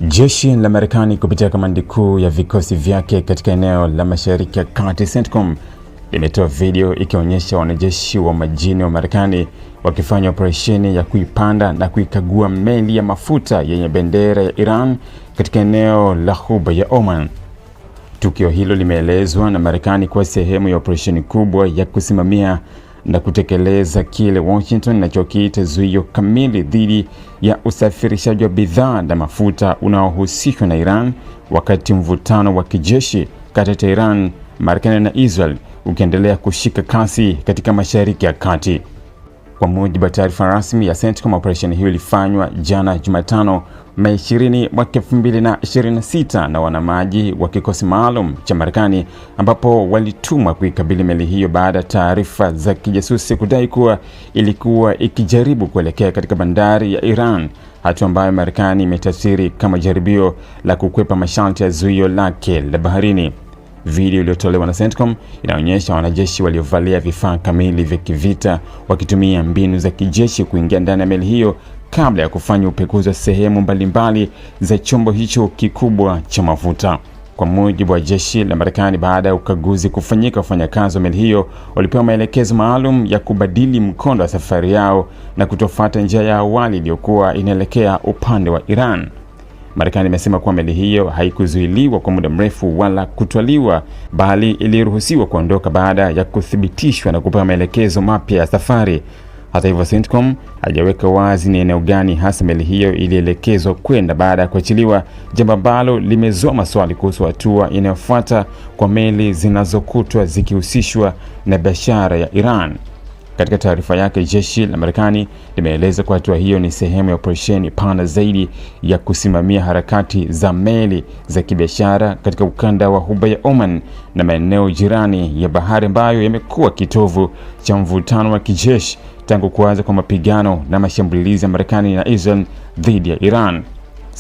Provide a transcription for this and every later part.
Jeshi la Marekani kupitia kamandi kuu ya vikosi vyake katika eneo la Mashariki ya Kati CENTCOM limetoa video ikionyesha wanajeshi wa majini wa Marekani wakifanya operesheni ya kuipanda na kuikagua meli ya mafuta yenye bendera ya Iran katika eneo la Ghuba ya Oman. Tukio hilo limeelezwa na Marekani kuwa sehemu ya operesheni kubwa ya kusimamia na kutekeleza kile Washington inachokiita zuio kamili dhidi ya usafirishaji wa bidhaa na mafuta unaohusishwa na Iran, wakati mvutano wa kijeshi kati ya Tehran, Marekani na Israel ukiendelea kushika kasi katika Mashariki ya Kati. Kwa mujibu wa taarifa rasmi ya CENTCOM, operesheni hiyo ilifanywa jana Jumatano, Mei 20 mwaka 2026 na wanamaji wa kikosi maalum cha Marekani, ambapo walitumwa kuikabili meli hiyo baada ya taarifa za kijasusi kudai kuwa ilikuwa ikijaribu kuelekea katika bandari ya Iran, hatua ambayo Marekani imetafsiri kama jaribio la kukwepa masharti ya zuio lake la baharini. Video iliyotolewa na CENTCOM inaonyesha wanajeshi waliovalia vifaa kamili vya kivita wakitumia mbinu za kijeshi kuingia ndani ya meli hiyo kabla ya kufanya upekuzi wa sehemu mbalimbali za chombo hicho kikubwa cha mafuta. Kwa mujibu wa jeshi la Marekani, baada ya ukaguzi kufanyika, wafanyakazi wa meli hiyo walipewa maelekezo maalum ya kubadili mkondo wa safari yao na kutofuata njia ya awali iliyokuwa inaelekea upande wa Iran. Marekani imesema kuwa meli hiyo haikuzuiliwa kwa muda mrefu wala kutwaliwa, bali iliruhusiwa kuondoka baada ya kuthibitishwa na kupewa maelekezo mapya ya safari. Hata hivyo, CENTCOM hajaweka wazi ni eneo gani hasa meli hiyo ilielekezwa kwenda baada ya kuachiliwa, jambo ambalo limezua maswali kuhusu hatua inayofuata kwa meli zinazokutwa zikihusishwa na biashara ya Iran. Katika taarifa yake, jeshi la Marekani limeeleza kuwa hatua hiyo ni sehemu ya operesheni pana zaidi ya kusimamia harakati za meli za kibiashara katika ukanda wa Ghuba ya Oman na maeneo jirani ya bahari ambayo yamekuwa kitovu cha mvutano wa kijeshi tangu kuanza kwa mapigano na mashambulizi ya Marekani na Israel dhidi ya Iran.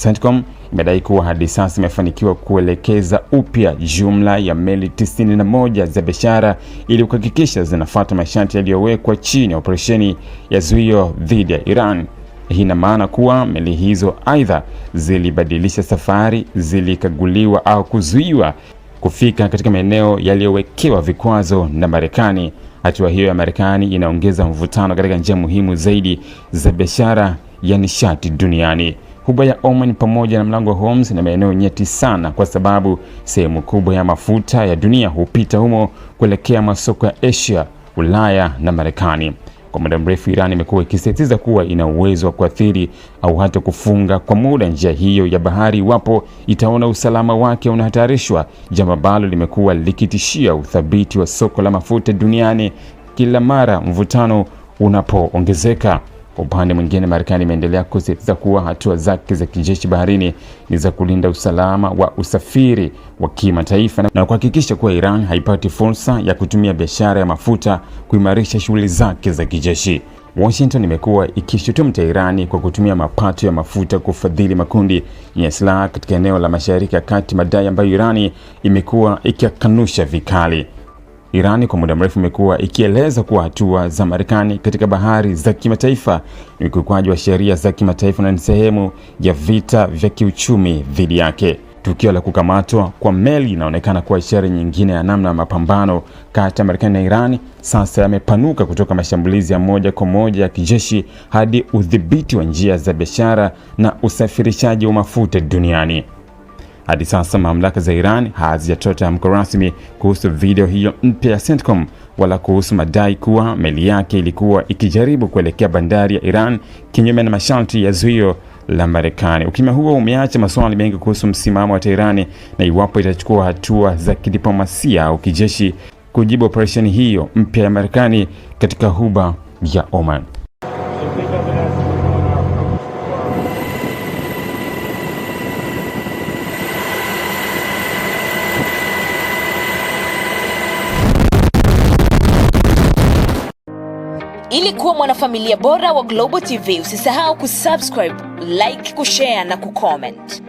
CENTCOM imedai kuwa hadi sasa imefanikiwa kuelekeza upya jumla ya meli 91 za biashara ili kuhakikisha zinafuata masharti yaliyowekwa chini ya operesheni ya zuio dhidi ya Iran. Hii ina maana kuwa meli hizo aidha zilibadilisha safari, zilikaguliwa au kuzuiwa kufika katika maeneo yaliyowekewa vikwazo na Marekani. Hatua hiyo ya Marekani inaongeza mvutano katika njia muhimu zaidi za biashara ya nishati duniani. Ghuba ya Oman pamoja na mlango wa Hormuz na maeneo nyeti sana kwa sababu sehemu kubwa ya mafuta ya dunia hupita humo kuelekea masoko ya Asia, Ulaya na Marekani. Kwa muda mrefu, Iran imekuwa ikisisitiza kuwa ina uwezo wa kuathiri au hata kufunga kwa muda njia hiyo ya bahari iwapo itaona usalama wake unahatarishwa, jambo ambalo limekuwa likitishia uthabiti wa soko la mafuta duniani kila mara mvutano unapoongezeka. Kwa upande mwingine, Marekani imeendelea kusisitiza kuwa hatua zake za kijeshi baharini ni za kulinda usalama wa usafiri wa kimataifa na kuhakikisha kuwa Iran haipati fursa ya kutumia biashara ya mafuta kuimarisha shughuli zake za kijeshi. Washington imekuwa ikishutumu Tehran kwa kutumia mapato ya mafuta kufadhili makundi yenye silaha katika eneo la Mashariki ya Kati, madai ambayo Iran imekuwa ikikanusha vikali. Iran kwa muda mrefu imekuwa ikieleza kuwa hatua za Marekani katika bahari za kimataifa ni ukiukwaji wa sheria za kimataifa na ni sehemu ya vita vya kiuchumi dhidi yake. Tukio la kukamatwa kwa meli inaonekana kuwa ishara nyingine ya namna mapambano kati ya Marekani na Iran sasa yamepanuka kutoka mashambulizi ya moja kwa moja ya kijeshi hadi udhibiti wa njia za biashara na usafirishaji wa mafuta duniani. Hadi sasa mamlaka za Iran hazijatoa tamko rasmi kuhusu video hiyo mpya ya CENTCOM wala kuhusu madai kuwa meli yake ilikuwa ikijaribu kuelekea bandari ya Iran kinyume na masharti ya zuio la Marekani. Ukimya huo umeacha maswali mengi kuhusu msimamo wa Tehran na iwapo itachukua hatua za kidiplomasia au kijeshi kujibu operesheni hiyo mpya ya Marekani katika Ghuba ya Oman. Ili kuwa mwanafamilia bora wa Global TV, usisahau kusubscribe, like, kushare na kucomment.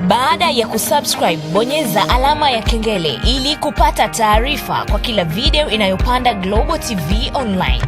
Baada ya kusubscribe, bonyeza alama ya kengele ili kupata taarifa kwa kila video inayopanda Global TV Online.